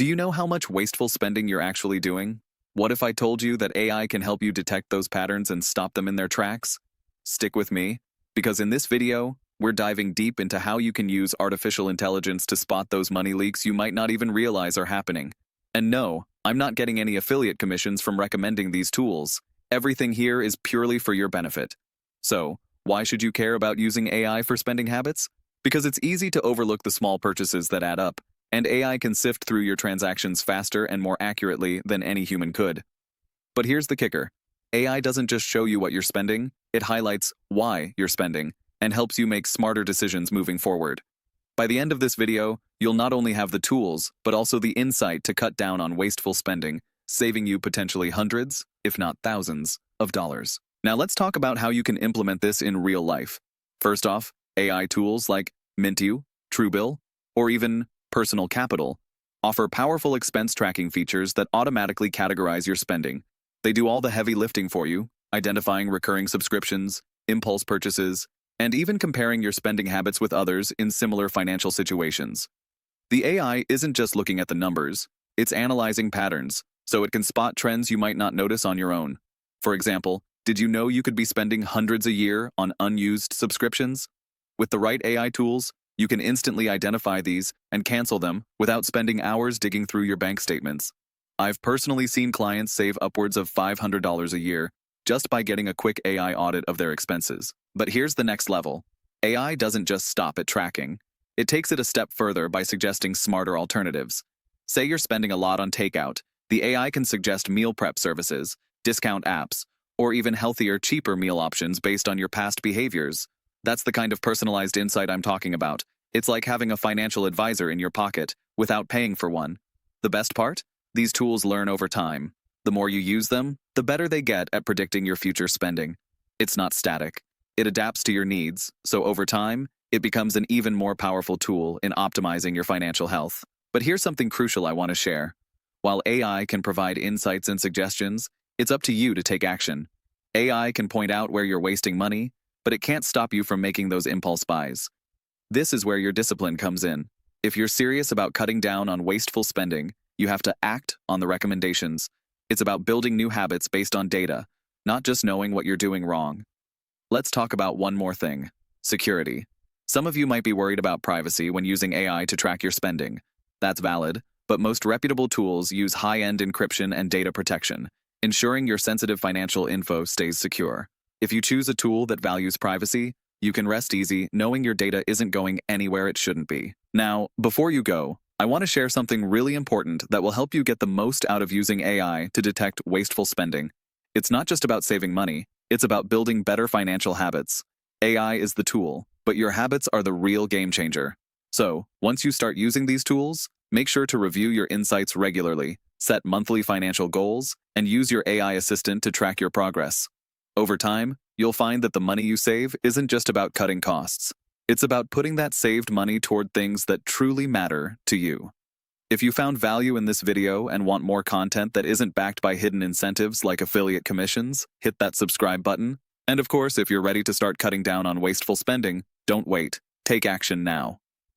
Do you know how much wasteful spending you're actually doing? What if I told you that AI can help you detect those patterns and stop them in their tracks? Stick with me, because in this video, we're diving deep into how you can use artificial intelligence to spot those money leaks you might not even realize are happening. And no, I'm not getting any affiliate commissions from recommending these tools. Everything here is purely for your benefit. So, why should you care about using AI for spending habits? Because it's easy to overlook the small purchases that add up, and AI can sift through your transactions faster and more accurately than any human could. But here's the kicker. AI doesn't just show you what you're spending, it highlights why you're spending and helps you make smarter decisions moving forward. By the end of this video, you'll not only have the tools, but also the insight to cut down on wasteful spending, saving you potentially hundreds, if not thousands, of dollars. Now let's talk about how you can implement this in real life. First off, AI tools like Mintu, Truebill, or even Personal Capital offer powerful expense tracking features that automatically categorize your spending. They do all the heavy lifting for you, identifying recurring subscriptions, impulse purchases, and even comparing your spending habits with others in similar financial situations. The AI isn't just looking at the numbers, it's analyzing patterns, so it can spot trends you might not notice on your own. For example, did you know you could be spending hundreds a year on unused subscriptions? With the right AI tools, you can instantly identify these and cancel them without spending hours digging through your bank statements. I've personally seen clients save upwards of $500 a year just by getting a quick AI audit of their expenses. But here's the next level. AI doesn't just stop at tracking. It takes it a step further by suggesting smarter alternatives. Say you're spending a lot on takeout. The AI can suggest meal prep services, discount apps, or even healthier, cheaper meal options based on your past behaviors. That's the kind of personalized insight I'm talking about. It's like having a financial advisor in your pocket without paying for one. The best part? These tools learn over time. The more you use them, the better they get at predicting your future spending. It's not static. It adapts to your needs, so over time, it becomes an even more powerful tool in optimizing your financial health. But here's something crucial I want to share. While AI can provide insights and suggestions, it's up to you to take action. AI can point out where you're wasting money, but it can't stop you from making those impulse buys. This is where your discipline comes in. If you're serious about cutting down on wasteful spending, you have to act on the recommendations. It's about building new habits based on data, not just knowing what you're doing wrong. Let's talk about one more thing: security. Some of you might be worried about privacy when using AI to track your spending. That's valid, but most reputable tools use high-end encryption and data protection, ensuring your sensitive financial info stays secure. If you choose a tool that values privacy, you can rest easy knowing your data isn't going anywhere it shouldn't be. Now, before you go, I want to share something really important that will help you get the most out of using AI to detect wasteful spending. It's not just about saving money, it's about building better financial habits. AI is the tool, but your habits are the real game changer. So, once you start using these tools, make sure to review your insights regularly, set monthly financial goals, and use your AI assistant to track your progress. Over time, you'll find that the money you save isn't just about cutting costs. It's about putting that saved money toward things that truly matter to you. If you found value in this video and want more content that isn't backed by hidden incentives like affiliate commissions, hit that subscribe button. And of course, if you're ready to start cutting down on wasteful spending, don't wait. Take action now.